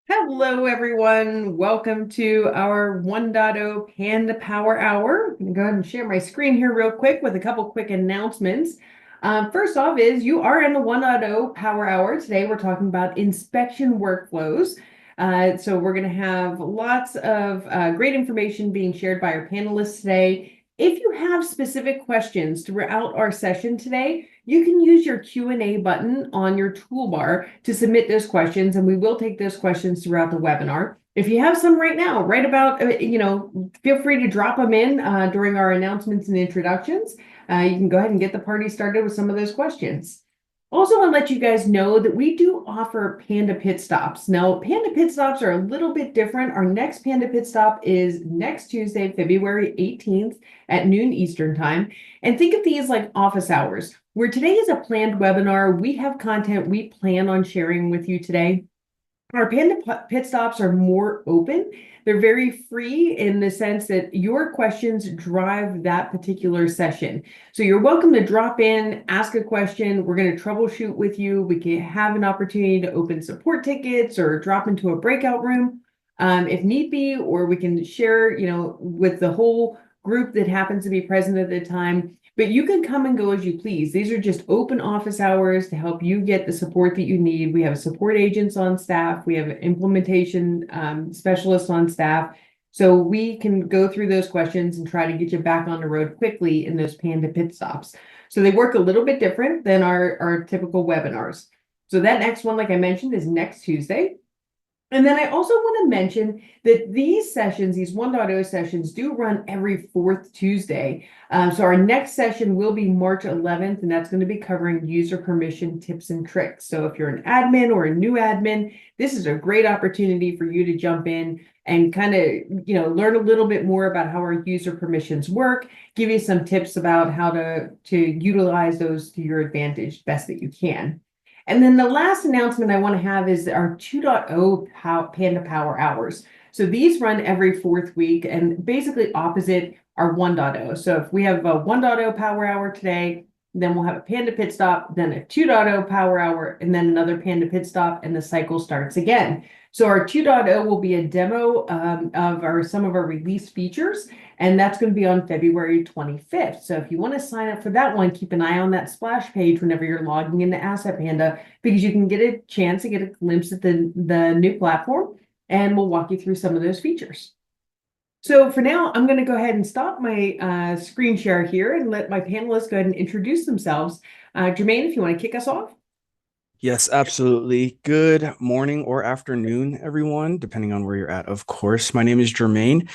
Hello, everyone. Welcome to our 1.0 Panda Power Hour. I'm going to go ahead and share my screen here real quick with a couple quick announcements. First off is you are in the 1.0 Power Hour. Today we're talking about inspection workflows. So we're going to have lots of great information being shared by our panelists today. If you have specific questions throughout our session today, you can use your Q&A button on your toolbar to submit those questions, and we will take those questions throughout the webinar. If you have some right now, right about, feel free to drop them in during our announcements and introductions. You can go ahead and get the party started with some of those questions. Also want to let you guys know that we do offer Panda Pit Stops. Now, Panda Pit Stops are a little bit different. Our next Panda Pit Stop is next Tuesday, February 18th at noon Eastern Time. And think of these like office hours, where today is a planned webinar. We have content we plan on sharing with you today. Our Panda Pit Stops are more open. They're very free in the sense that your questions drive that particular session. So you're welcome to drop in, ask a question. We're going to troubleshoot with you. We can have an opportunity to open support tickets or drop into a breakout room if need be, or we can share, with the whole group that happens to be present at the time. But you can come and go as you please. These are just open office hours to help you get the support that you need. We have support agents on staff. We have implementation specialists on staff. So we can go through those questions and try to get you back on the road quickly in those Panda Pit Stops. So they work a little bit different than our typical webinars. So that next one, like I mentioned, is next Tuesday. And then I also want to mention that these sessions, these 1.0 sessions, do run every fourth Tuesday. So our next session will be March 11th, and that's going to be covering user permission tips and tricks. So if you're an admin or a new admin, this is a great opportunity for you to jump in and kind of, learn a little bit more about how our user permissions work, give you some tips about how to utilize those to your advantage best that you can. And then the last announcement I want to have is our 2.0 Panda Power Hours. So these run every fourth week and basically opposite our 1.0. So if we have a 1.0 Power Hour today, then we'll have a Panda Pit Stop, then a 2.0 Power Hour, and then another Panda Pit Stop, and the cycle starts again. So our 2.0 will be a demo of some of our release features, and that's going to be on February 25th. So if you want to sign up for that one, keep an eye on that splash page whenever you're logging into Asset Panda, because you can get a chance to get a glimpse at the new platform, and we'll walk you through some of those features. So for now, I'm going to go ahead and stop my screen share here and let my panelists go ahead and introduce themselves. Jermaine, if you want to kick us off. Yes, absolutely. Good morning or afternoon, everyone, depending on where you're at, of course. My name is Jermaine.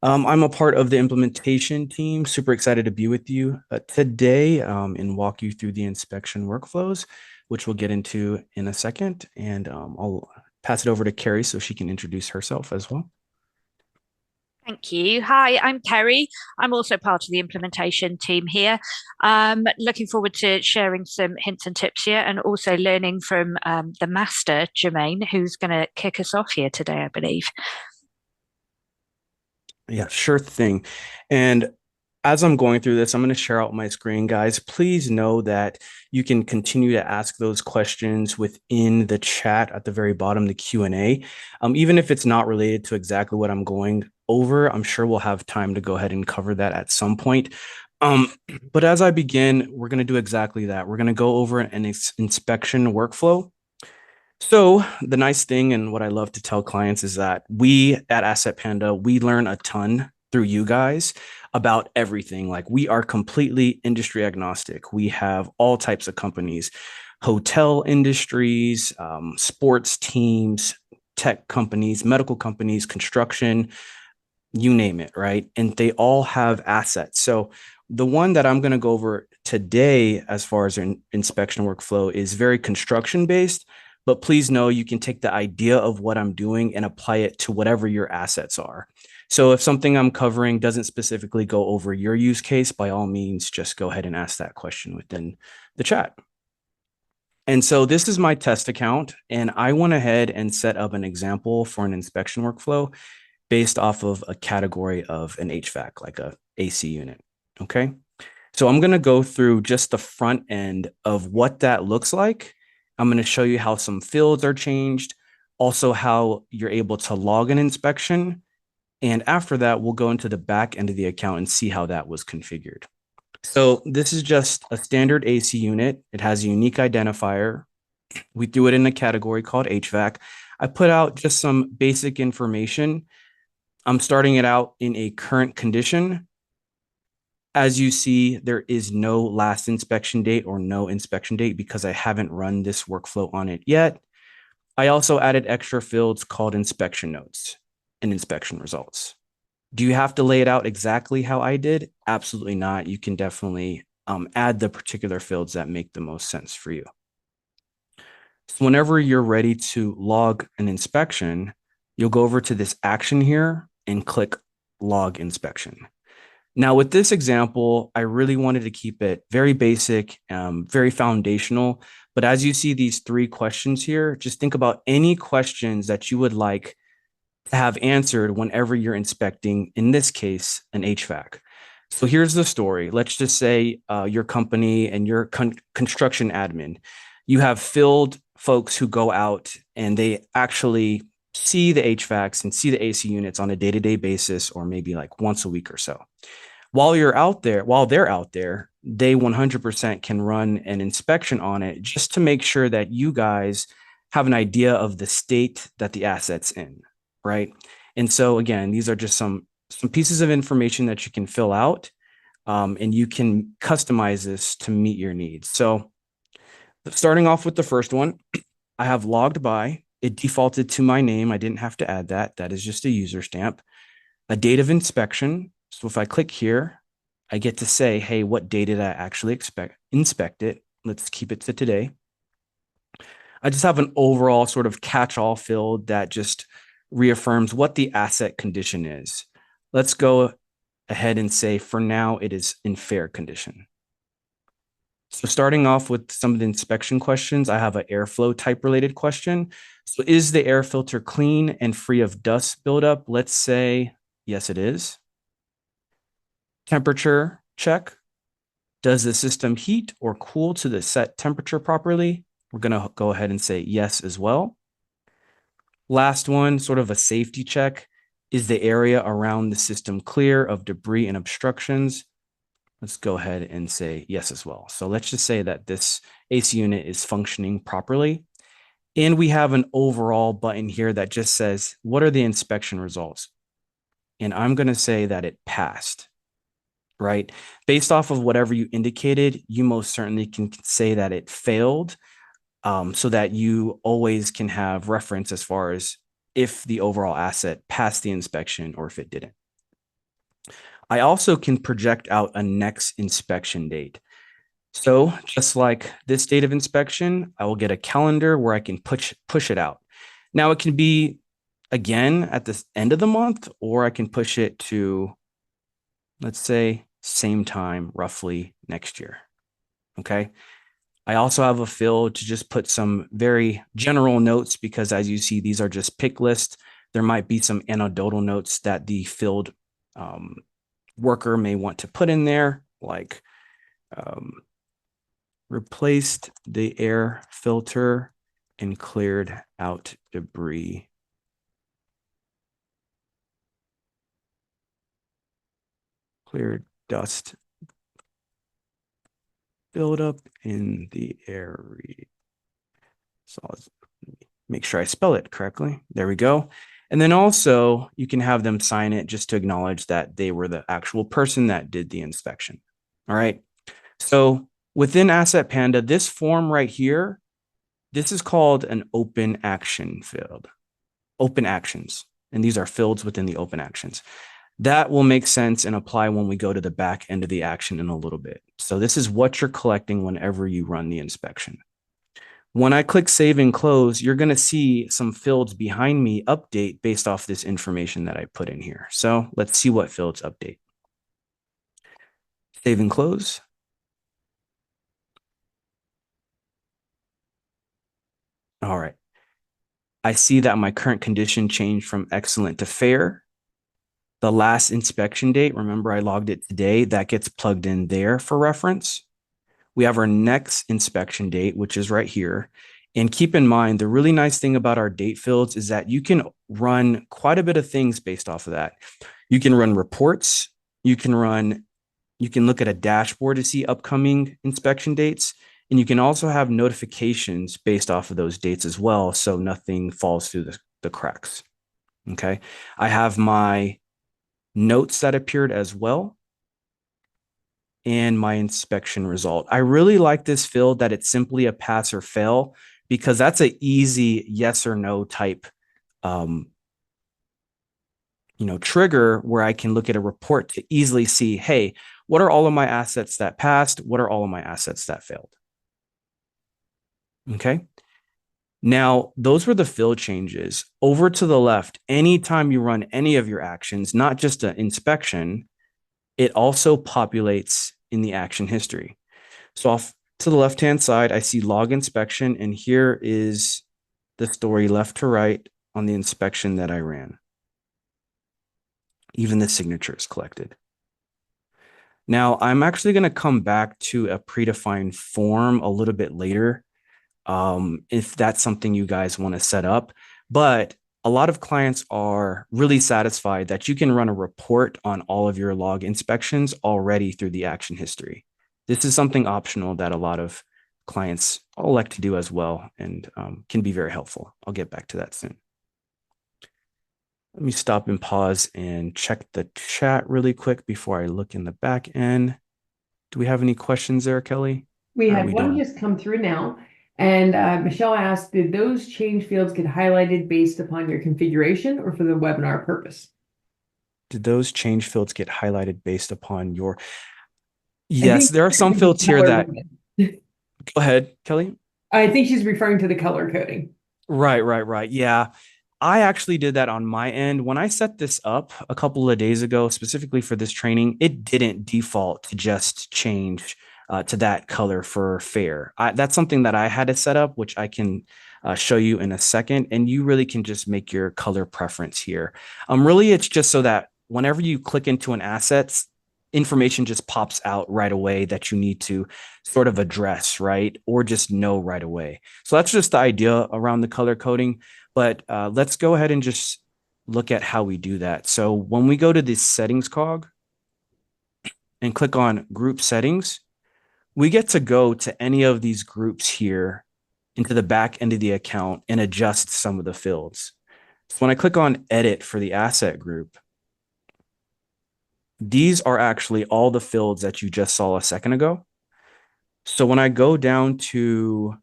I'm a part of the implementation team. Super excited to be with you today and walk you through the inspection workflows, which we'll get into in a second. And I'll pass it over to Carrie so she can introduce herself as well. Thank you. Hi, I'm Kerry. I'm also part of the implementation team here. Looking forward to sharing some hints and tips here and also learning from the master, Jermaine, who's going to kick us off here today, I believe. Yeah, sure thing. And as I'm going through this, I'm going to share out my screen, guys. Please know that you can continue to ask those questions within the chat at the very bottom, the Q&A. Even if it's not related to exactly what I'm going over, I'm sure we'll have time to go ahead and cover that at some point. But as I begin, we're going to do exactly that. We're going to go over an inspection workflow. So the nice thing and what I love to tell clients is that we at Asset Panda, we learn a ton through you guys about everything. Like, we are completely industry agnostic. We have all types of companies, hotel industries, sports teams, tech companies, medical companies, construction, you name it, right? And they all have assets. So the one that I'm going to go over today, as far as an inspection workflow, is very construction based. But please know you can take the idea of what I'm doing and apply it to whatever your assets are. So if something I'm covering doesn't specifically go over your use case, by all means, just go ahead and ask that question within the chat. And so this is my test account, and I went ahead and set up an example for an inspection workflow based off of a category of an HVAC, like a AC unit. Okay. So I'm going to go through just the front end of what that looks like. I'm going to show you how some fields are changed, also how you're able to log an inspection. And after that, we'll go into the back end of the account and see how that was configured. So this is just a standard AC unit. It has a unique identifier. We threw it in a category called HVAC. I put out just some basic information. I'm starting it out in a current condition. As you see, there is no last inspection date or no inspection date because I haven't run this workflow on it yet. I also added extra fields called inspection notes and inspection results. Do you have to lay it out exactly how I did? Absolutely not. You can definitely add the particular fields that make the most sense for you. So whenever you're ready to log an inspection, you'll go over to this action here and click log inspection. Now with this example, I really wanted to keep it very basic, very foundational. But as you see these 3 questions here, just think about any questions that you would like to have answered whenever you're inspecting, in this case, an HVAC. So here's the story. Let's just say your company and your construction admin, you have field folks who go out and they actually see the HVACs and see the AC units on a day-to-day basis, or maybe like once a week or so. While they're out there, they 100% can run an inspection on it just to make sure that you guys have an idea of the state that the asset's in, right? And so again, these are just some pieces of information that you can fill out, and you can customize this to meet your needs. So starting off with the first one, I have logged by. It defaulted to my name. I didn't have to add that. That is just a user stamp. A date of inspection. So if I click here, I get to say, hey, what day did I actually inspect it? Let's keep it to today. I just have an overall sort of catch-all field that just reaffirms what the asset condition is. Let's go ahead and say, for now, it is in fair condition. So starting off with some of the inspection questions, I have an airflow type related question. So is the air filter clean and free of dust buildup? Let's say, yes, it is. Temperature check. Does the system heat or cool to the set temperature properly? We're going to go ahead and say yes as well. Last one, sort of a safety check. Is the area around the system clear of debris and obstructions? Let's go ahead and say yes as well. So let's just say that this AC unit is functioning properly. And we have an overall button here that just says, what are the inspection results? And I'm going to say that it passed, right? Based off of whatever you indicated, you most certainly can say that it failed, so that you always can have reference as far as if the overall asset passed the inspection or if it didn't. I also can project out a next inspection date. So just like this date of inspection, I will get a calendar where I can push it out. Now it can be again at the end of the month, or I can push it to, let's say, same time, roughly next year. Okay. I also have a field to just put some very general notes because as you see, these are just pick lists. There might be some anecdotal notes that the field worker may want to put in there, like replaced the air filter and cleared out debris. Cleared dust buildup in the area. So I'll make sure I spell it correctly. There we go. And then also you can have them sign it just to acknowledge that they were the actual person that did the inspection. All right. So within Asset Panda, this form right here, this is called an open action field, open actions. And these are fields within the open actions. That will make sense and apply when we go to the back end of the action in a little bit. So this is what you're collecting whenever you run the inspection. When I click save and close, you're going to see some fields behind me update based off this information that I put in here. So let's see what fields update. Save and close. All right. I see that my current condition changed from excellent to fair. The last inspection date, remember I logged it today, that gets plugged in there for reference. We have our next inspection date, which is right here. And keep in mind, the really nice thing about our date fields is that you can run quite a bit of things based off of that. You can run reports. You can look at a dashboard to see upcoming inspection dates. And you can also have notifications based off of those dates as well, so nothing falls through the cracks. Okay. I have my notes that appeared as well and my inspection result. I really like this field that it's simply a pass or fail, because that's an easy yes or no type trigger where I can look at a report to easily see, hey, what are all of my assets that passed? What are all of my assets that failed? Okay. Now, those were the field changes. Over to the left, anytime you run any of your actions, not just an inspection, it also populates in the action history. So off to the left-hand side, I see log inspection, and here is the story left to right on the inspection that I ran. Even the signature is collected. Now, I'm actually going to come back to a predefined form a little bit later, if that's something you guys want to set up. But a lot of clients are really satisfied that you can run a report on all of your log inspections already through the action history. This is something optional that a lot of clients elect to do as well, and can be very helpful. I'll get back to that soon. Let me stop and pause and check the chat really quick before I look in the back end. Do we have any questions there, Kelly? We How are had we one doing? just come through now. And Michelle asked, did those change fields get highlighted based upon your configuration or for the webinar purpose? Did those change fields get highlighted based upon your... I Yes, think there are some fields here that... Go ahead, Kelly. I think she's referring to the color coding. Right. Yeah. I actually did that on my end. When I set this up a couple of days ago, specifically for this training, it didn't default to just change to that color for fair. That's something that I had to set up, which I can show you in a second. And you really can just make your color preference here. Really, it's just so that whenever you click into an asset, information just pops out right away that you need to sort of address, right? Or just know right away. So that's just the idea around the color coding. But let's go ahead and just look at how we do that. So when we go to the settings cog and click on group settings, we get to go to any of these groups here into the back end of the account and adjust some of the fields. So when I click on edit for the asset group, these are actually all the fields that you just saw a second ago. So when I go down to,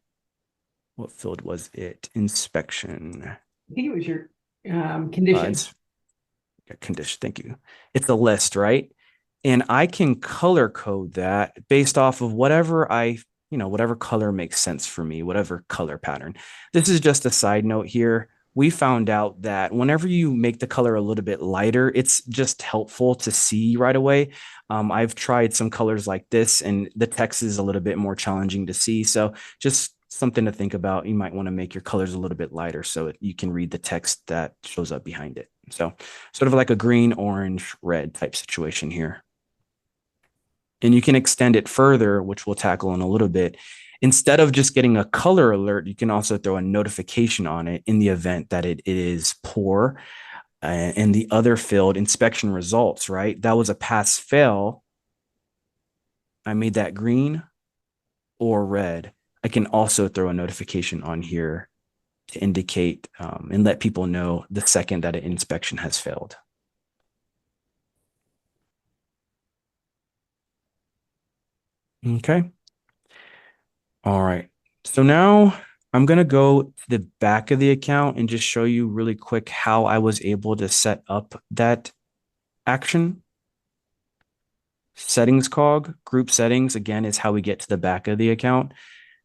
what field was it? Inspection. I think it was your condition. Condition. Thank you. It's a list, right? And I can color code that based off of whatever whatever color makes sense for me, whatever color pattern. This is just a side note here. We found out that whenever you make the color a little bit lighter, it's just helpful to see right away. I've tried some colors like this, and the text is a little bit more challenging to see. So just something to think about. You might want to make your colors a little bit lighter so you can read the text that shows up behind it. So sort of like a green, orange, red type situation here. And you can extend it further, which we'll tackle in a little bit. Instead of just getting a color alert, you can also throw a notification on it in the event that it is poor. And the other field, inspection results, right? That was a pass fail. I made that green or red. I can also throw a notification on here to indicate and let people know the second that an inspection has failed. Okay. All right. So now I'm going to go to the back of the account and just show you really quick how I was able to set up that action. Settings cog, group settings, again, is how we get to the back of the account.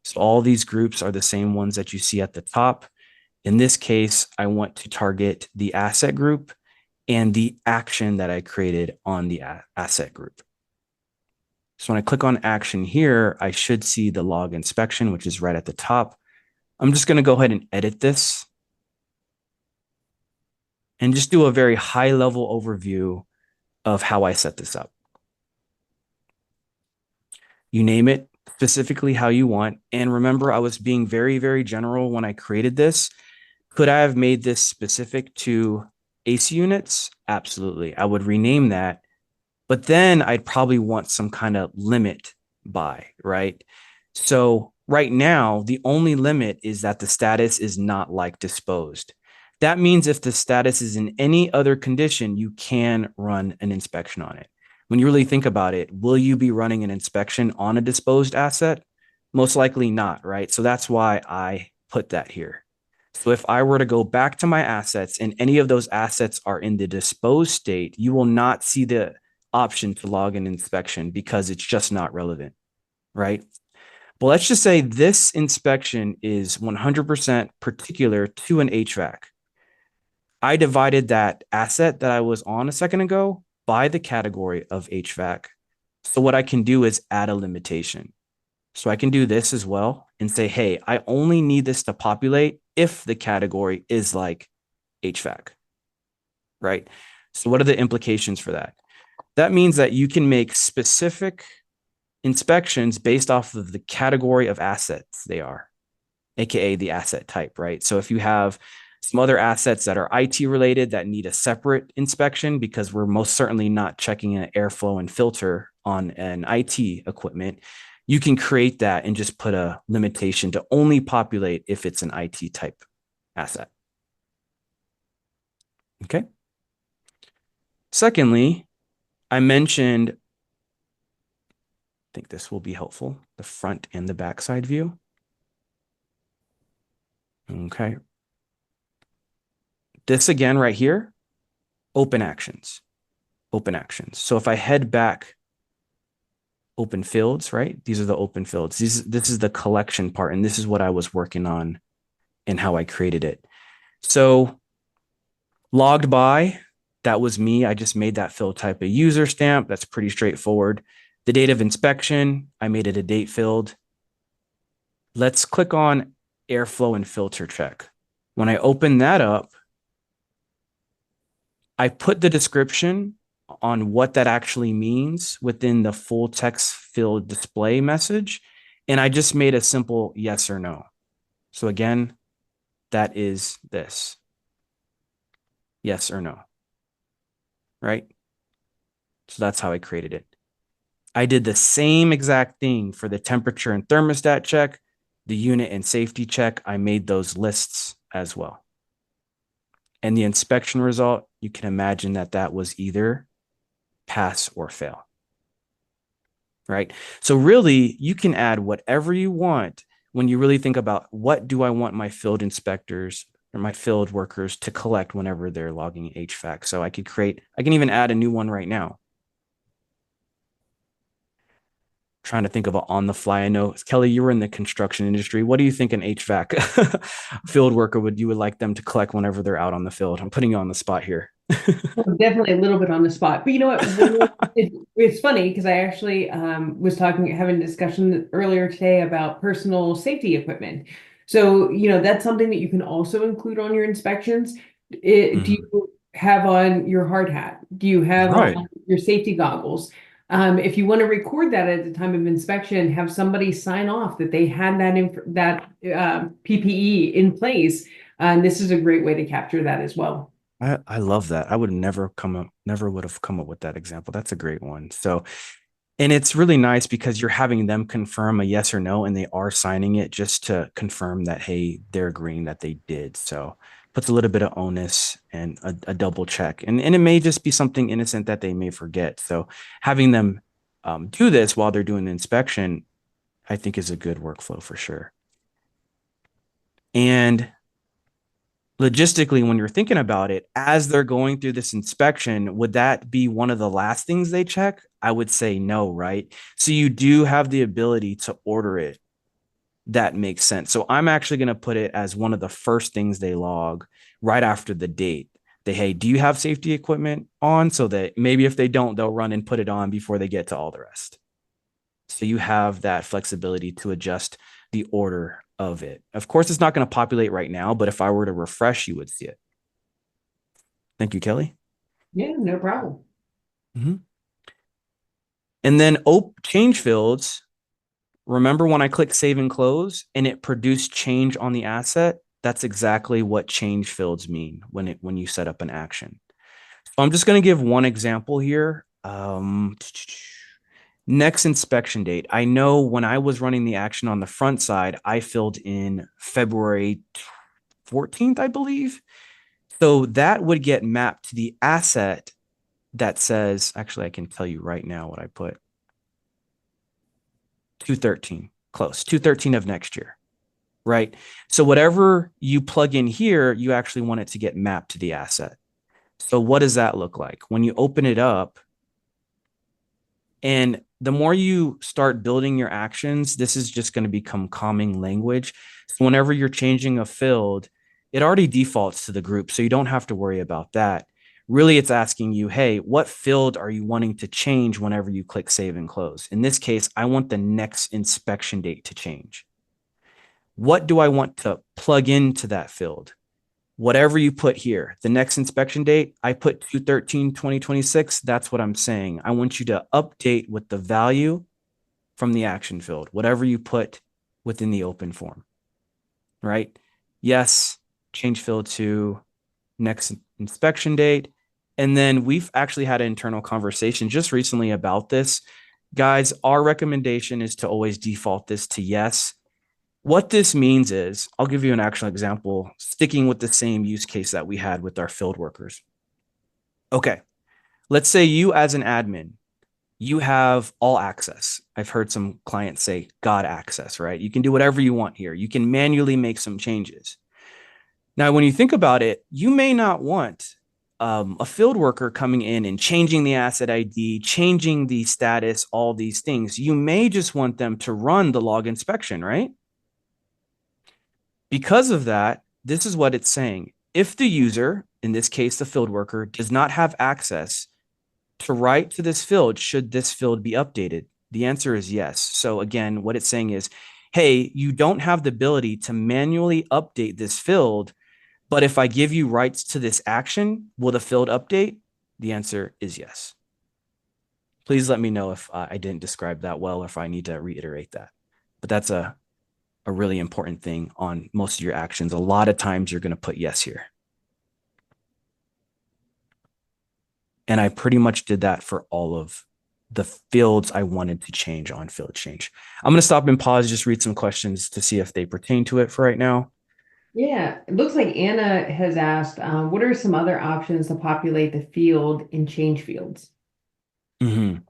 So all these groups are the same ones that you see at the top. In this case, I want to target the asset group and the action that I created on the asset group. So when I click on action here, I should see the log inspection, which is right at the top. I'm just going to go ahead and edit this and just do a very high level overview of how I set this up. You name it, specifically how you want. And remember, I was being very, very general when I created this. Could I have made this specific to AC units? Absolutely. I would rename that. But then I'd probably want some kind of limit by, right? So right now, the only limit is that the status is not like disposed. That means if the status is in any other condition, you can run an inspection on it. When you really think about it, will you be running an inspection on a disposed asset? Most likely not, right? So that's why I put that here. So if I were to go back to my assets and any of those assets are in the disposed state, you will not see the option to log an inspection because it's just not relevant, right? But let's just say this inspection is 100% particular to an HVAC. I divided that asset that I was on a second ago by the category of HVAC. So what I can do is add a limitation. So I can do this as well and say, hey, I only need this to populate if the category is like HVAC, right? So what are the implications for that? That means that you can make specific inspections based off of the category of assets they are, AKA the asset type, right? So if you have some other assets that are IT related that need a separate inspection because we're most certainly not checking an airflow and filter on an IT equipment, you can create that and just put a limitation to only populate if it's an IT type asset. Okay. Secondly, I mentioned, I think this will be helpful, the front and the backside view. Okay. This again right here, open actions, open actions. So if I head back, open fields, right? These are the open fields. This is the collection part, and this is what I was working on and how I created it. So logged by, that was me. I just made that field type a user stamp. That's pretty straightforward. The date of inspection, I made it a date field. Let's click on airflow and filter check. When I open that up, I put the description on what that actually means within the full text field display message. And I just made a simple yes or no. So again, that is this. Yes or no. Right? So that's how I created it. I did the same exact thing for the temperature and thermostat check, the unit and safety check. I made those lists as well. And the inspection result, you can imagine that that was either pass or fail. Right? So really, you can add whatever you want when you really think about what do I want my field inspectors or my field workers to collect whenever they're logging HVAC. So I can even add a new one right now. Trying to think of an on the fly. I know, Kelly, you were in the construction industry. What do you think an HVAC field worker you would like them to collect whenever they're out on the field? I'm putting you on the spot here. Well, definitely a little bit on the spot, but you know what? It's funny because I actually was having a discussion earlier today about personal safety equipment. So, that's something that you can also include on your inspections. Do you have on your hard hat? Do you have Right. on your safety goggles? If you want to record that at the time of inspection, have somebody sign off that they had that PPE in place. And this is a great way to capture that as well. I love that. I would never would have come up with that example. That's a great one. So, and it's really nice because you're having them confirm a yes or no, and they are signing it just to confirm that, hey, they're agreeing that they did. So puts a little bit of onus and a double check. And it may just be something innocent that they may forget. So having them do this while they're doing the inspection, I think is a good workflow for sure. And logistically, when you're thinking about it, as they're going through this inspection, would that be one of the last things they check? I would say no, right? So you do have the ability to order it. That makes sense. So I'm actually going to put it as one of the first things they log right after the date. Hey, do you have safety equipment on? So that maybe if they don't, they'll run and put it on before they get to all the rest. So you have that flexibility to adjust the order of it. Of course, it's not going to populate right now, but if I were to refresh, you would see it. Thank you, Kelly. Yeah, no problem. And then change fields Remember when I clicked save and close and it produced change on the asset? That's exactly what change fields mean when you set up an action. So I'm just going to give one example here. Next inspection date. I know when I was running the action on the front side, I filled in February 14th, I believe. So that would get mapped to the asset that says, actually, I can tell you right now what I put. 213, close, 213 of next year, right? So whatever you plug in here, you actually want it to get mapped to the asset. So what does that look like? When you open it up, and the more you start building your actions, this is just going to become calming language. So whenever you're changing a field, it already defaults to the group. So you don't have to worry about that. Really, it's asking you, hey, what field are you wanting to change whenever you click save and close? In this case, I want the next inspection date to change. What do I want to plug into that field? Whatever you put here, the next inspection date, I put 2/13/2026. That's what I'm saying. I want you to update with the value from the action field, whatever you put within the open form, right? Yes, change field to next inspection date. And then we've actually had an internal conversation just recently about this. Guys, our recommendation is to always default this to yes. What this means is, I'll give you an actual example, sticking with the same use case that we had with our field workers. Okay, let's say you as an admin, you have all access. I've heard some clients say God access, right? You can do whatever you want here. You can manually make some changes. Now, when you think about it, you may not want a field worker coming in and changing the asset ID, changing the status, all these things. You may just want them to run the log inspection, right? Because of that, this is what it's saying. If the user, in this case, the field worker, does not have access to write to this field, should this field be updated? The answer is yes. So again, what it's saying is, hey, you don't have the ability to manually update this field, but if I give you rights to this action, will the field update? The answer is yes. Please let me know if I didn't describe that well or if I need to reiterate that. But that's a really important thing on most of your actions. A lot of times you're going to put yes here. And I pretty much did that for all of the fields I wanted to change on field change. I'm going to stop and pause, just read some questions to see if they pertain to it for right now. Yeah, it looks like Anna has asked, what are some other options to populate the field in change fields? Mm-hmm.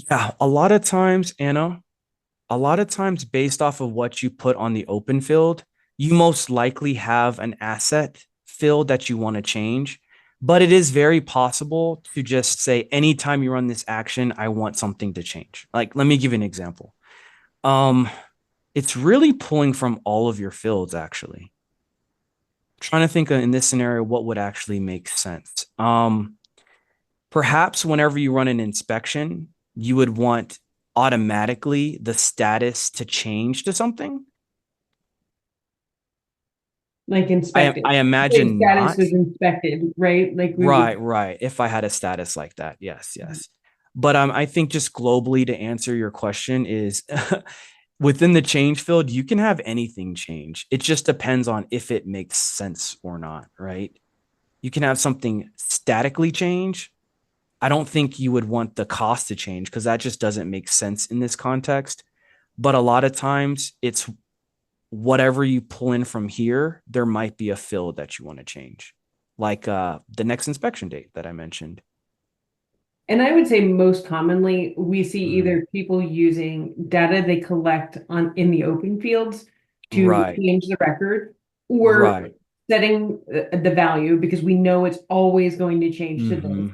Yeah, a lot of times, Anna, based off of what you put on the open field, you most likely have an asset field that you want to change. But it is very possible to just say, anytime you run this action, I want something to change. Like, let me give you an example. It's really pulling from all of your fields, actually. Trying to think in this scenario, what would actually make sense. Perhaps whenever you run an inspection, you would want automatically the status to change to something. Like inspected. I Like imagine status not. was inspected, right? Like we would. Right. If I had a status like that, yes. But I think just globally to answer your question is within the change field, you can have anything change. It just depends on if it makes sense or not, right? You can have something statically change. I don't think you would want the cost to change because that just doesn't make sense in this context. But a lot of times it's whatever you pull in from here, there might be a field that you want to change, like the next inspection date that I mentioned. And I would say most commonly we see Mhm. either people using data they collect on in the open fields to Right, change the record or right. setting the value because we know it's always going to change to this Hmm.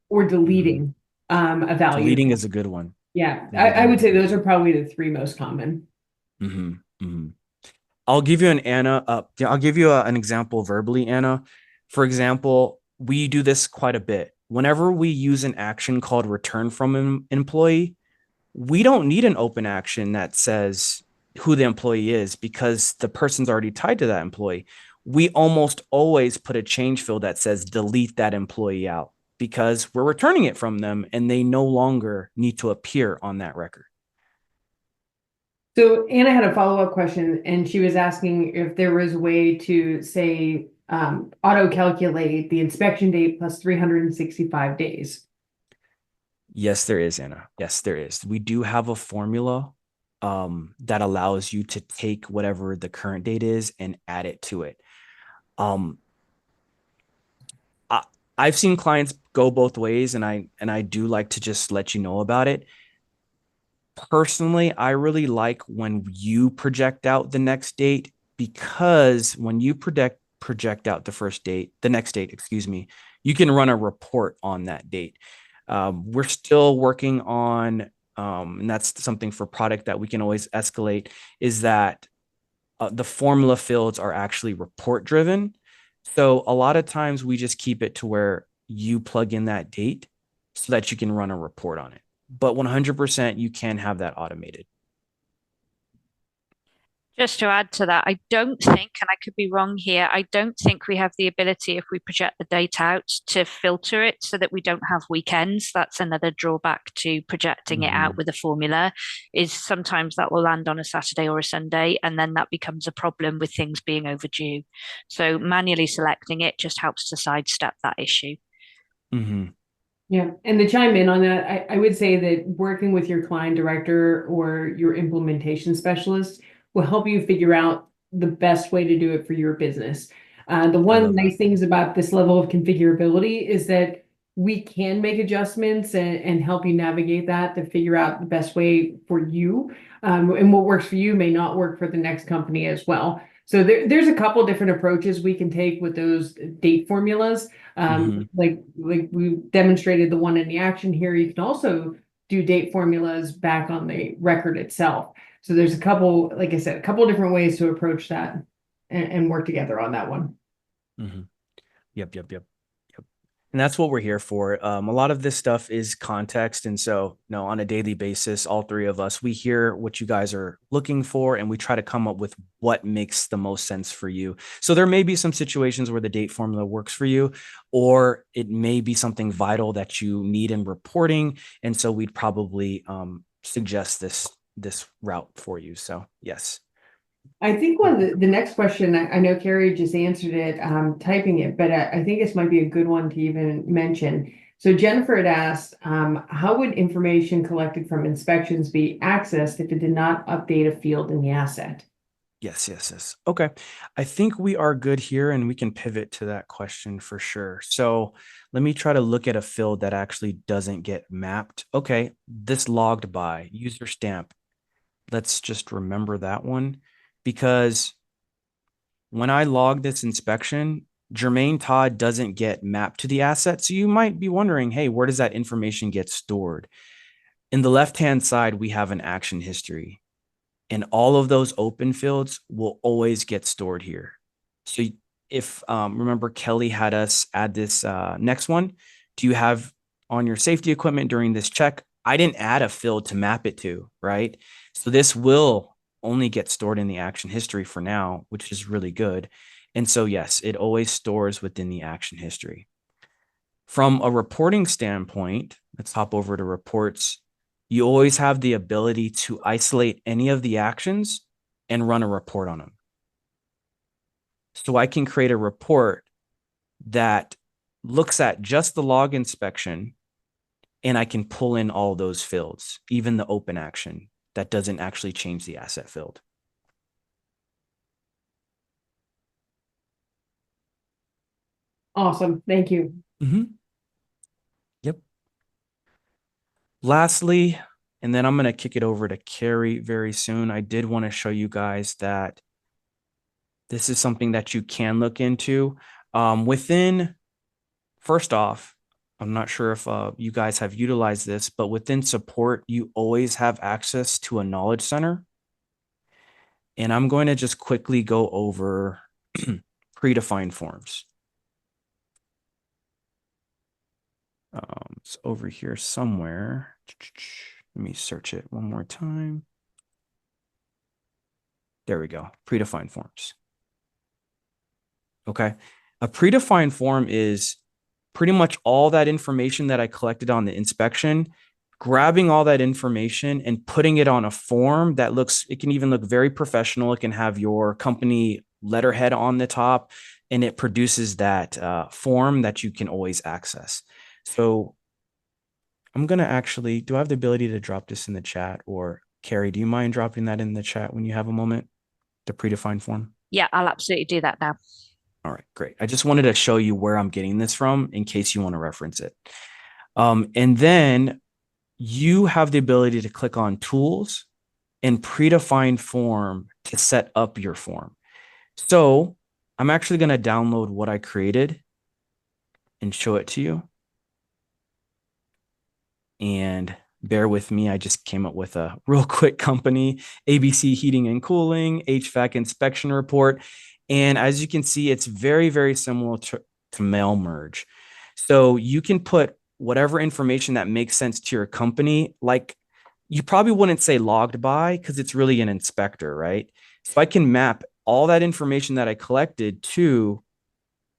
or Hmm. deleting a value. Deleting is a good one. Yeah, I Deleting would is a say good those are one. probably the three most common. Hmm. Hmm. I'll give you an Anna. Yeah, I'll give you an example verbally, Anna. For example, we do this quite a bit. Whenever we use an action called return from an employee, we don't need an open action that says who the employee is because the person's already tied to that employee. We almost always put a change field that says delete that employee out because we're returning it from them and they no longer need to appear on that record. So Anna had a follow-up question, and she was asking if there was a way to say auto-calculate the inspection date plus 365 days. Yes, there is, Anna. Yes, there is. We do have a formula that allows you to take whatever the current date is and add it to it. Um, I, I've seen clients go both ways, and I do like to just let you know about it. Personally, I really like when you project out the next date, because when you project out the next date, excuse me, you can run a report on that date. We're still working on, and that's something for product that we can always escalate, is that the formula fields are actually report driven. So a lot of times we just keep it to where you plug in that date so that you can run a report on it. But 100% you can have that automated. Just to add to that, I don't think, and I could be wrong here, I don't think we have the ability, if we project the date out, to filter it so that we don't have weekends. That's another drawback to projecting it out with a formula, is sometimes that will land on a Saturday or a Sunday, and then that becomes a problem with things being overdue. So manually selecting it just helps to sidestep that issue. Mm-hmm. Yeah, and to chime in on that, I would say that working with your client director or your implementation specialist will help you figure out the best way to do it for your business. The I one love that. nice things about this level of configurability is that we can make adjustments and help you navigate that to figure out the best way for you. And what works for you may not work for the next company as well. So there's a couple different approaches we can take with those date formulas. Mm-hmm. Like we demonstrated the one in the action here, you can also do date formulas back on the record itself. So there's a couple, like I said, a couple different ways to approach that and work together on that one. Mm-hmm. Yep. And that's what we're here for. A lot of this stuff is context. And so, no, on a daily basis, all three of us, we hear what you guys are looking for, and we try to come up with what makes the most sense for you. So there may be some situations where the date formula works for you, or it may be something vital that you need in reporting. And so we'd probably suggest this route for you. So yes. I think one of the next question, I know Carrie just answered it, typing it, but I think this might be a good one to even mention. So Jennifer had asked, how would information collected from inspections be accessed if it did not update a field in the asset? Yes. Okay. I think we are good here, and we can pivot to that question for sure. So let me try to look at a field that actually doesn't get mapped. Okay. This logged by user stamp. Let's just remember that one, because when I log this inspection, Jermaine Todd doesn't get mapped to the asset. So you might be wondering, hey, where does that information get stored? In the left-hand side, we have an action history, and all of those open fields will always get stored here. So if remember, Kelly had us add this next one. Do you have on your safety equipment during this check? I didn't add a field to map it to, right? So this will only get stored in the action history for now, which is really good. And so yes, it always stores within the action history. From a reporting standpoint, let's hop over to reports. You always have the ability to isolate any of the actions and run a report on them. So I can create a report that looks at just the log inspection, and I can pull in all those fields, even the open action that doesn't actually change the asset field. Awesome. Thank you. Mm-hmm. Yep. Lastly, and then I'm going to kick it over to Carrie very soon. I did want to show you guys that this is something that you can look into. First off, I'm not sure if you guys have utilized this, but within support, you always have access to a knowledge center. And I'm going to just quickly go over predefined forms. It's over here somewhere. Let me search it one more time. There we go. Predefined forms. Okay. A predefined form is pretty much all that information that I collected on the inspection grabbing all that information and putting it on a form that it can even look very professional. It can have your company letterhead on the top, and it produces that form that you can always access. So I'm going to actually, do I have the ability to drop this in the chat? Or Carrie, do you mind dropping that in the chat when you have a moment, the predefined form? Yeah, I'll absolutely do that now. All right, great. I just wanted to show you where I'm getting this from in case you want to reference it. And then you have the ability to click on tools and predefined form to set up your form. So I'm actually going to download what I created and show it to you. And bear with me, I just came up with a real quick company, ABC Heating and Cooling, HVAC inspection report. And as you can see, it's very, very similar to mail merge. So you can put whatever information that makes sense to your company. Like, you probably wouldn't say logged by because it's really an inspector, right? So I can map all that information that I collected to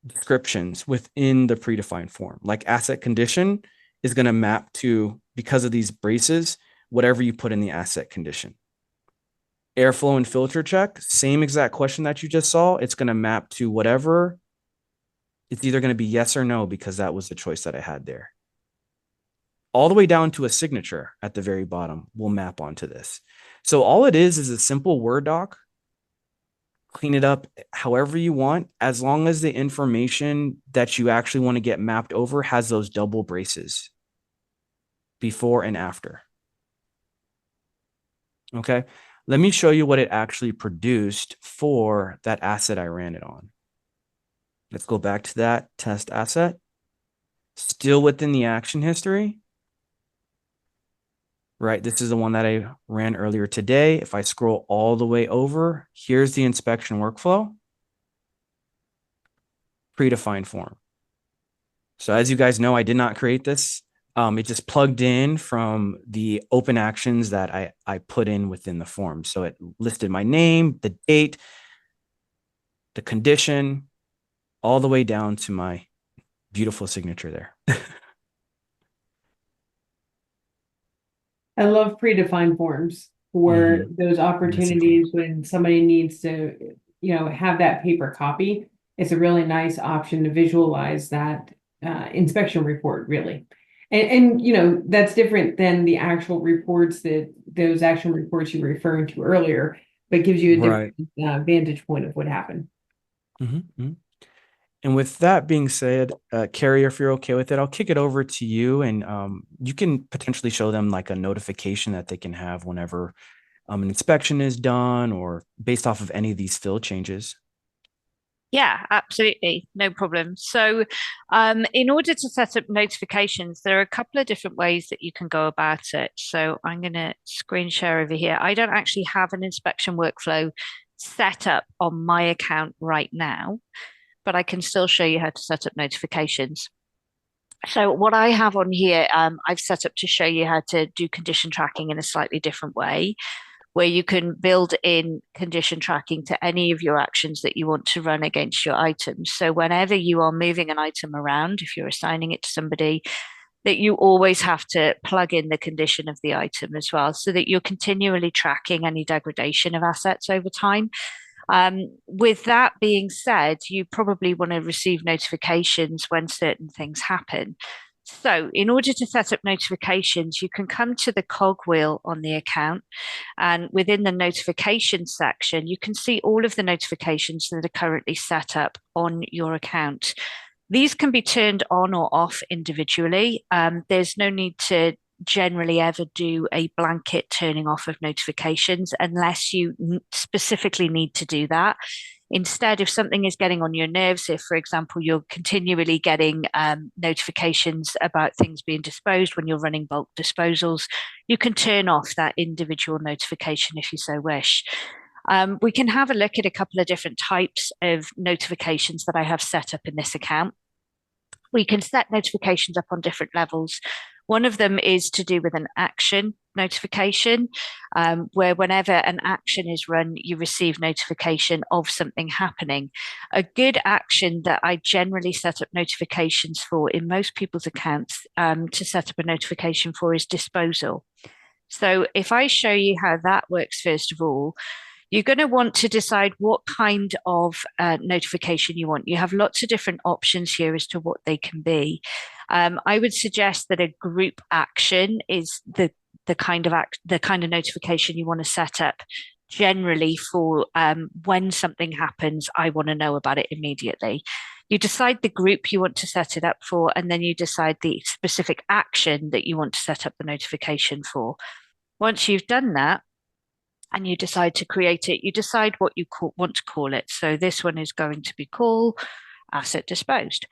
descriptions within the predefined form. Like asset condition is going to map to, because of these braces, whatever you put in the asset condition. Airflow and filter check, same exact question that you just saw. It's going to map to whatever. It's either going to be yes or no because that was the choice that I had there. All the way down to a signature at the very bottom will map onto this. So all it is a simple Word doc. Clean it up however you want, as long as the information that you actually want to get mapped over has those double braces before and after. Okay, let me show you what it actually produced for that asset I ran it on. Let's go back to that test asset. Still within the action history. Right, this is the one that I ran earlier today. If I scroll all the way over, here's the inspection workflow. Predefined form. So as you guys know, I did not create this. It just plugged in from the open actions that I put in within the form. So it listed my name, the date, the condition, all the way down to my beautiful signature there. I love predefined forms for those opportunities when somebody needs to, have that paper copy. It's a really nice option to visualize that inspection report, really. And that's different than the actual reports that those action reports you were referring to earlier, but gives you a different vantage point of what happened. And with that being said, Carrie, if you're okay with it, I'll kick it over to you, and you can potentially show them like a notification that they can have whenever an inspection is done or based off of any of these field changes. Yeah, absolutely. No problem. So, in order to set up notifications, there are a couple of different ways that you can go about it. So, I'm going to screen share over here. I don't actually have an inspection workflow set up on my account right now, but I can still show you how to set up notifications. So what I have on here, I've set up to show you how to do condition tracking in a slightly different way, where you can build in condition tracking to any of your actions that you want to run against your items. So whenever you are moving an item around, if you're assigning it to somebody, that you always have to plug in the condition of the item as well, so that you're continually tracking any degradation of assets over time. With that being said, you probably want to receive notifications when certain things happen. So, in order to set up notifications, you can come to the cogwheel on the account, and within the notification section, you can see all of the notifications that are currently set up on your account. These can be turned on or off individually. There's no need to generally ever do a blanket turning off of notifications unless you specifically need to do that. Instead, if something is getting on your nerves, if, for example, you're continually getting notifications about things being disposed when you're running bulk disposals, you can turn off that individual notification if you so wish. We can have a look at a couple of different types of notifications that I have set up in this account. We can set notifications up on different levels. One of them is to do with an action notification, where whenever an action is run, you receive notification of something happening. A good action that I generally set up notifications for in most people's accounts to set up a notification for is disposal. So if I show you how that works, first of all, you're going to want to decide what kind of notification you want. You have lots of different options here as to what they can be. I would suggest that a group action is the kind of notification you want to set up generally for when something happens, I want to know about it immediately. You decide the group you want to set it up for, and then you decide the specific action that you want to set up the notification for. Once you've done that, and you decide to create it, you decide what you want to call it. So this one is going to be called asset disposed.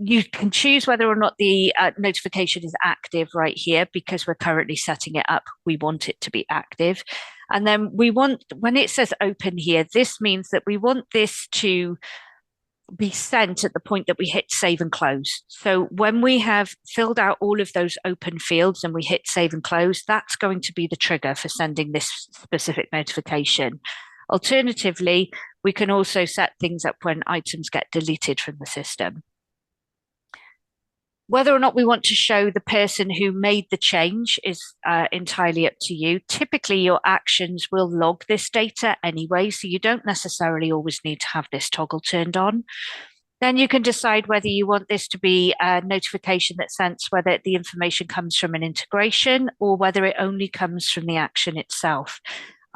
You can choose whether or not the notification is active right here, because we're currently setting it up. We want it to be active. And then we want, when it says open here, this means that we want this to be sent at the point that we hit save and close. So when we have filled out all of those open fields and we hit save and close, that's going to be the trigger for sending this specific notification. Alternatively, we can also set things up when items get deleted from the system. Whether or not we want to show the person who made the change is entirely up to you. Typically, your actions will log this data anyway, so you don't necessarily always need to have this toggle turned on. Then you can decide whether you want this to be a notification that sends whether the information comes from an integration or whether it only comes from the action itself.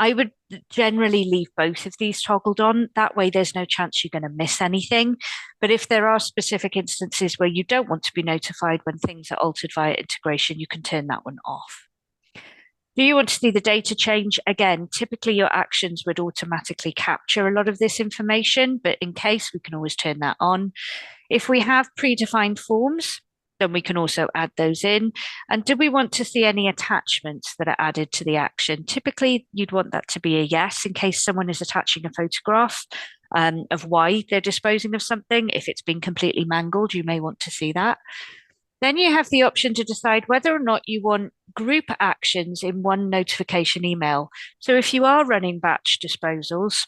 I would generally leave both of these toggled on. That way there's no chance you're going to miss anything. But if there are specific instances where you don't want to be notified when things are altered via integration, you can turn that one off. Do you want to see the data change? Again, typically your actions would automatically capture a lot of this information, but in case, we can always turn that on. If we have predefined forms, then we can also add those in. And do we want to see any attachments that are added to the action? Typically, you'd want that to be a yes in case someone is attaching a photograph of why they're disposing of something. If it's been completely mangled, you may want to see that. Then you have the option to decide whether or not you want group actions in one notification email. So if you are running batch disposals,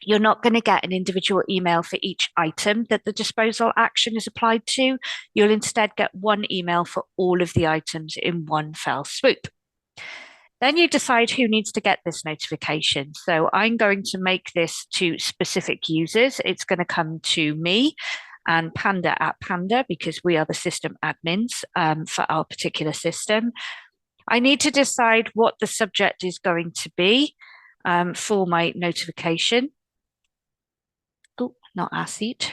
you're not going to get an individual email for each item that the disposal action is applied to. You'll instead get one email for all of the items in one fell swoop. Then you decide who needs to get this notification. So I'm going to make this to specific users. It's going to come to me and Panda at Panda, because we are the system admins for our particular system. I need to decide what the subject is going to be for my notification. Oh, not asset.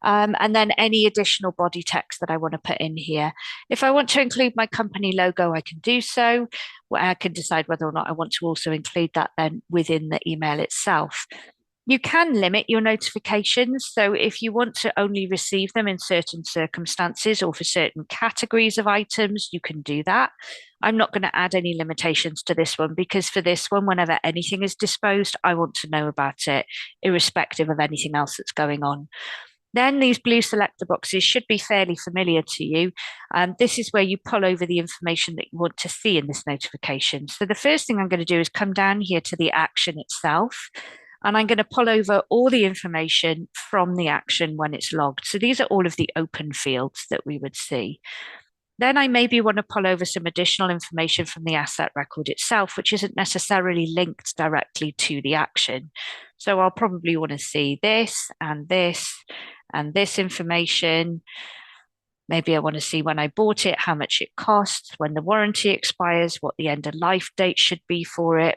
And then any additional body text that I want to put in here. If I want to include my company logo, I can do so. I can decide whether or not I want to also include that then within the email itself. You can limit your notifications. So if you want to only receive them in certain circumstances or for certain categories of items, you can do that. I'm not going to add any limitations to this one, because for this one, whenever anything is disposed, I want to know about it, irrespective of anything else that's going on. Then these blue selector boxes should be fairly familiar to you. This is where you pull over the information that you want to see in this notification. So the first thing I'm going to do is come down here to the action itself, and I'm going to pull over all the information from the action when it's logged. So these are all of the open fields that we would see. Then I maybe want to pull over some additional information from the asset record itself, which isn't necessarily linked directly to the action. So I'll probably want to see this and this and this information. Maybe I want to see when I bought it, how much it costs, when the warranty expires, what the end of life date should be for it.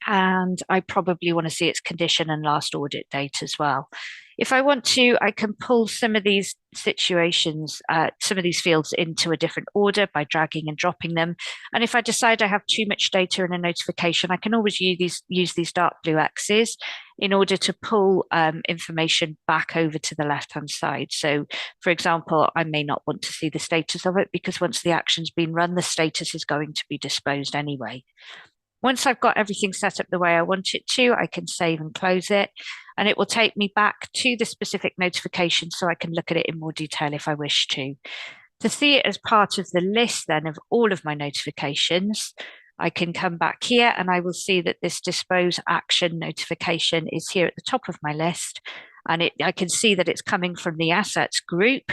And I probably want to see its condition and last audit date as well. If I want to, I can pull some of these situations, some of these fields into a different order by dragging and dropping them. And if I decide I have too much data in a notification, I can always use these dark blue X's in order to pull information back over to the left-hand side. So, for example, I may not want to see the status of it, because once the action's been run, the status is going to be disposed anyway. Once I've got everything set up the way I want it to, I can save and close it, and it will take me back to the specific notification so I can look at it in more detail if I wish to. To see it as part of the list then of all of my notifications, I can come back here and I will see that this dispose action notification is here at the top of my list. And I can see that it's coming from the assets group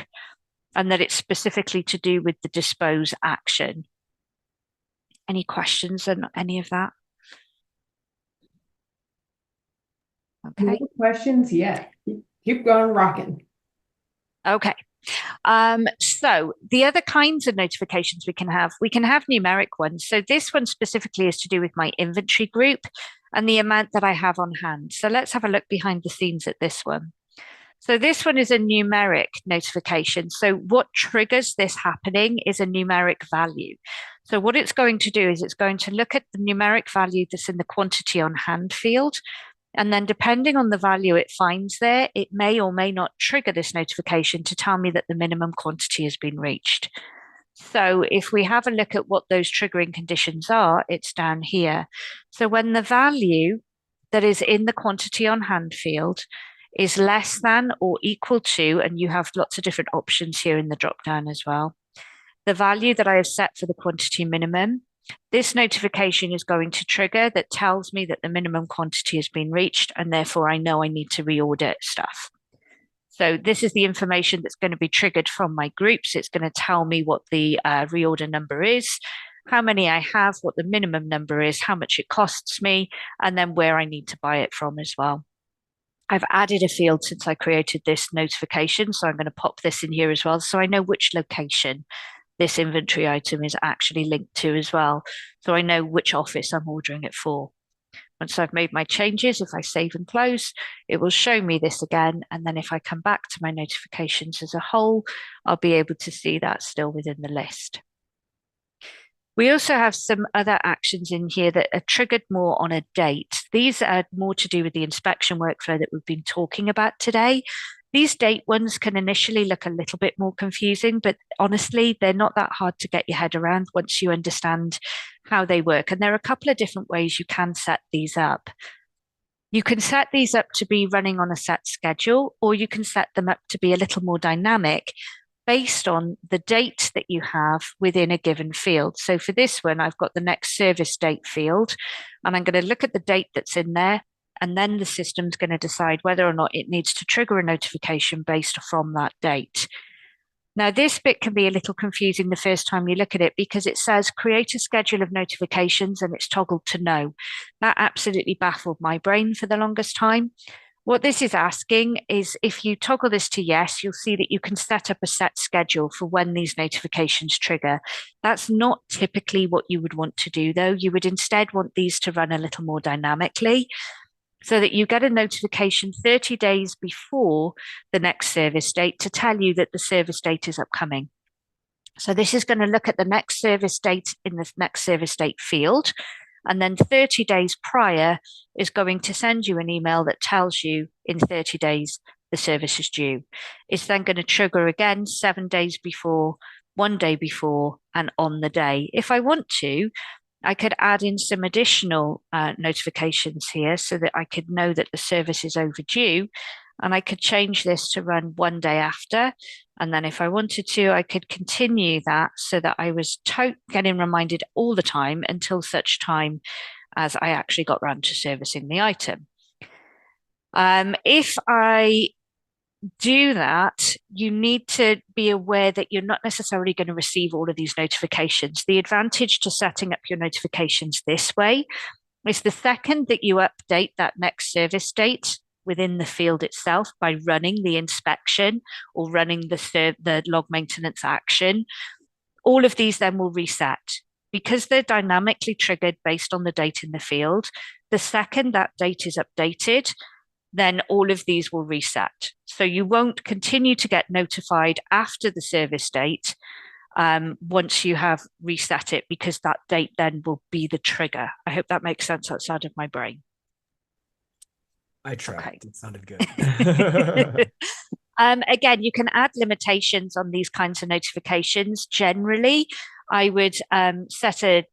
and that it's specifically to do with the dispose action. Any questions on any of that? Okay. No questions yet. Keep going rocking. Okay. So the other kinds of notifications we can have numeric ones. So this one specifically is to do with my inventory group and the amount that I have on hand. So let's have a look behind the scenes at this one. So this one is a numeric notification. So what triggers this happening is a numeric value. So what it's going to do is it's going to look at the numeric value that's in the quantity on hand field. And then depending on the value it finds there, it may or may not trigger this notification to tell me that the minimum quantity has been reached. So if we have a look at what those triggering conditions are, it's down here. So when the value that is in the quantity on hand field is less than or equal to, and you have lots of different options here in the drop down as well, the value that I have set for the quantity minimum, this notification is going to trigger that tells me that the minimum quantity has been reached, and therefore I know I need to reorder stuff. So this is the information that's going to be triggered from my groups. It's going to tell me what the reorder number is, how many I have, what the minimum number is, how much it costs me, and then where I need to buy it from as well. I've added a field since I created this notification, so I'm going to pop this in here as well, so I know which location this inventory item is actually linked to as well. So I know which office I'm ordering it for. Once I've made my changes, if I save and close, it will show me this again. And then if I come back to my notifications as a whole, I'll be able to see that still within the list. We also have some other actions in here that are triggered more on a date. These are more to do with the inspection workflow that we've been talking about today. These date ones can initially look a little bit more confusing, but honestly, they're not that hard to get your head around once you understand how they work. And there are a couple of different ways you can set these up. You can set these up to be running on a set schedule, or you can set them up to be a little more dynamic based on the date that you have within a given field. So for this one, I've got the next service date field, and I'm going to look at the date that's in there, and then the system's going to decide whether or not it needs to trigger a notification based from that date. Now, this bit can be a little confusing the first time you look at it because it says create a schedule of notifications and it's toggled to no. That absolutely baffled my brain for the longest time. What this is asking is if you toggle this to yes, you'll see that you can set up a set schedule for when these notifications trigger. That's not typically what you would want to do, though. You would instead want these to run a little more dynamically so that you get a notification 30 days before the next service date to tell you that the service date is upcoming. So this is going to look at the next service date in the next service date field. And then 30 days prior is going to send you an email that tells you in 30 days the service is due. It's then going to trigger again 7 days before, 1 day before, and on the day. If I want to, I could add in some additional notifications here so that I could know that the service is overdue. And I could change this to run 1 day after. And then if I wanted to, I could continue that so that I was getting reminded all the time until such time as I actually got around to servicing the item. If I do that, you need to be aware that you're not necessarily going to receive all of these notifications. The advantage to setting up your notifications this way is the second that you update that next service date within the field itself by running the inspection or running the log maintenance action, all of these then will reset. Because they're dynamically triggered based on the date in the field, the second that date is updated, then all of these will reset. So you won't continue to get notified after the service date once you have reset it, because that date then will be the trigger. I hope that makes sense outside of my brain. I tried. Okay. It sounded good. Again, you can add limitations on these kinds of notifications. Generally, I would set a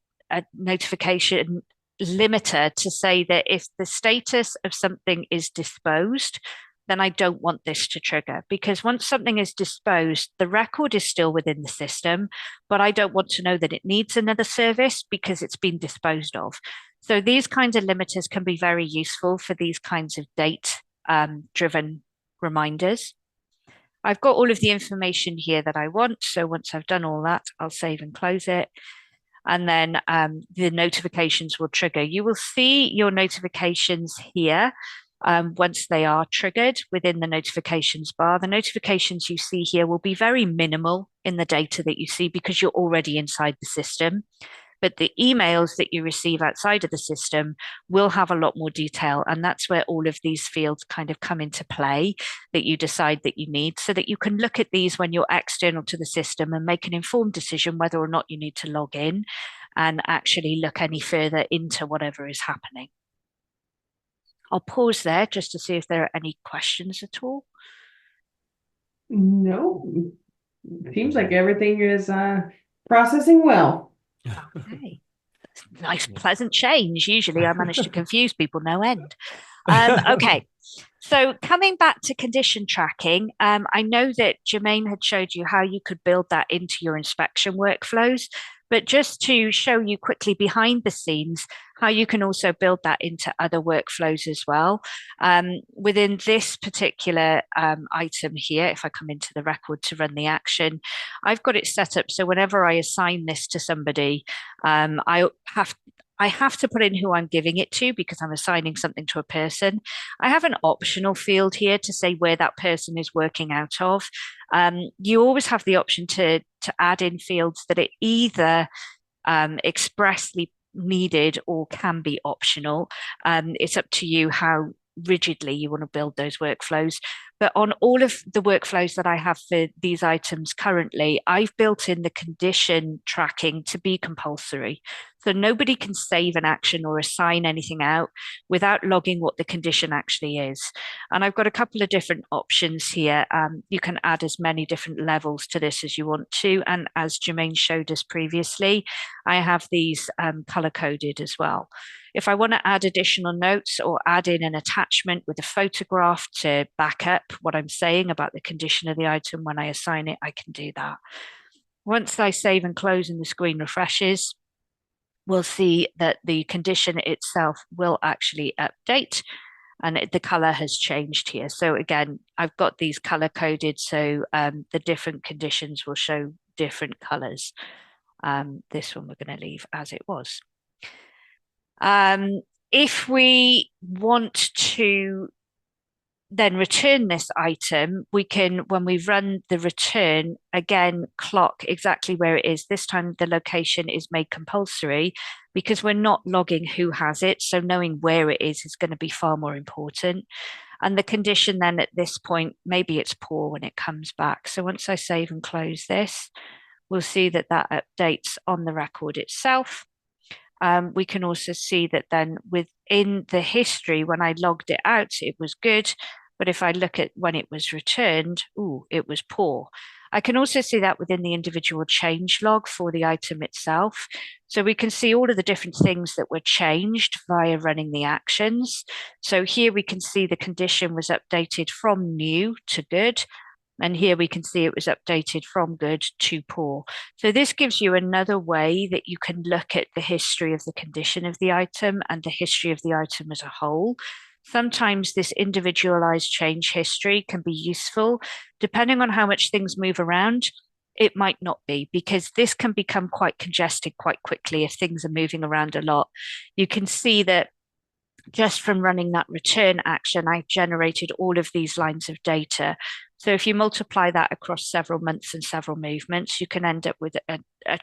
notification limiter to say that if the status of something is disposed, then I don't want this to trigger, because once something is disposed, the record is still within the system, but I don't want to know that it needs another service because it's been disposed of. So these kinds of limiters can be very useful for these kinds of date driven reminders. I've got all of the information here that I want. So once I've done all that, I'll save and close it. And then the notifications will trigger. You will see your notifications here once they are triggered within the notifications bar. The notifications you see here will be very minimal in the data that you see because you're already inside the system. But the emails that you receive outside of the system will have a lot more detail. And that's where all of these fields kind of come into play that you decide that you need, so that you can look at these when you're external to the system and make an informed decision whether or not you need to log in and actually look any further into whatever is happening. I'll pause there just to see if there are any questions at all. No, seems like everything is processing well. Okay. Nice, pleasant change. Usually I manage to confuse people no end. Okay. So coming back to condition tracking, I know that Jermaine had showed you how you could build that into your inspection workflows, but just to show you quickly behind the scenes, how you can also build that into other workflows as well. Within this particular item here, if I come into the record to run the action, I've got it set up so whenever I assign this to somebody, I have to put in who I'm giving it to because I'm assigning something to a person. I have an optional field here to say where that person is working out of. You always have the option to add in fields that are either expressly needed or can be optional. It's up to you how rigidly you want to build those workflows. But on all of the workflows that I have for these items currently, I've built in the condition tracking to be compulsory. So nobody can save an action or assign anything out without logging what the condition actually is. And I've got a couple of different options here. You can add as many different levels to this as you want to. And as Jermaine showed us previously, I have these color coded as well. If I want to add additional notes or add in an attachment with a photograph to back up what I'm saying about the condition of the item when I assign it, I can do that. Once I save and close and the screen refreshes, we'll see that the condition itself will actually update and the color has changed here. So again, I've got these color coded so the different conditions will show different colors. This one we're going to leave as it was. If we want to then return this item, we can, when we run the return, again, clock exactly where it is. This time the location is made compulsory because we're not logging who has it. So knowing where it is going to be far more important. And the condition then at this point, maybe it's poor when it comes back. So once I save and close this, we'll see that that updates on the record itself. We can also see that then within the history, when I logged it out, it was good. But if I look at when it was returned, it was poor. I can also see that within the individual change log for the item itself. So we can see all of the different things that were changed via running the actions. So here we can see the condition was updated from new to good. And here we can see it was updated from good to poor. So this gives you another way that you can look at the history of the condition of the item and the history of the item as a whole. Sometimes this individualized change history can be useful. Depending on how much things move around, it might not be, because this can become quite congested quite quickly if things are moving around a lot. You can see that just from running that return action, I've generated all of these lines of data. So if you multiply that across several months and several movements, you can end up with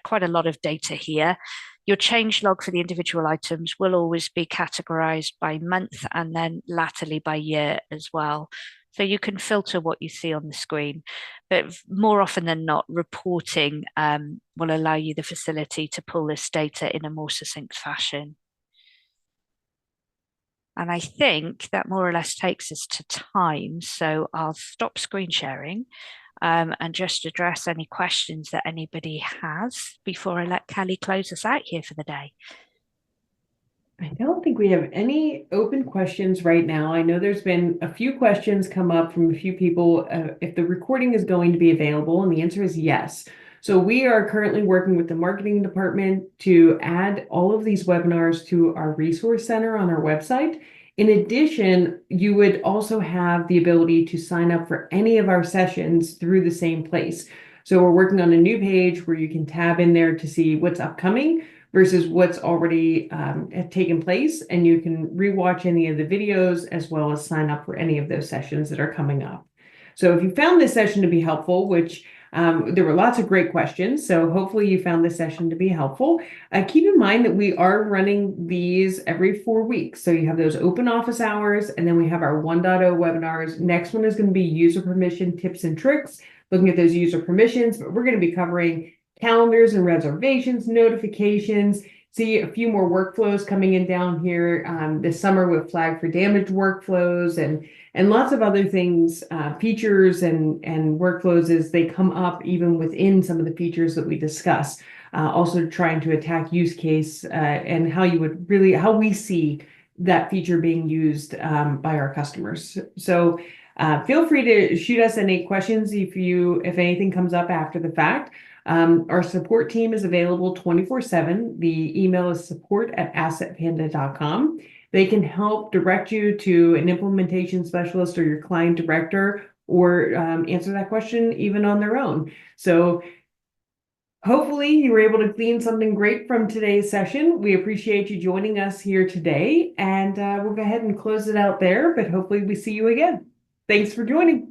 quite a lot of data here. Your change log for the individual items will always be categorized by month and then latterly by year as well. So you can filter what you see on the screen, but more often than not, reporting will allow you the facility to pull this data in a more succinct fashion. And I think that more or less takes us to time. So I'll stop screen sharing and just address any questions that anybody has before I let Kelly close us out here for the day. I don't think we have any open questions right now. I know there's been a few questions come up from a few people if the recording is going to be available, and the answer is yes. So we are currently working with the marketing department to add all of these webinars to our resource center on our website. In addition, you would also have the ability to sign up for any of our sessions through the same place. So we're working on a new page where you can tab in there to see what's upcoming versus what's already taken place. And you can rewatch any of the videos as well as sign up for any of those sessions that are coming up. So if you found this session to be helpful, which there were lots of great questions, so hopefully you found this session to be helpful. Keep in mind that we are running these every 4 weeks. So you have those open office hours, and then we have our 1.0 webinars. Next one is going to be user permission tips and tricks, looking at those user permissions, but we're going to be covering calendars and reservations, notifications, see a few more workflows coming in down here this summer with flag for damage workflows and lots of other things, features and workflows as they come up even within some of the features that we discuss. Also trying to attack use case and how we see that feature being used by our customers. So feel free to shoot us any questions if anything comes up after the fact. Our support team is available 24/7. The email is support@assetpanda.com. They can help direct you to an implementation specialist or your client director, or answer that question even on their own. So hopefully you were able to glean something great from today's session. We appreciate you joining us here today, and we'll go ahead and close it out there, but hopefully we see you again. Thanks for joining.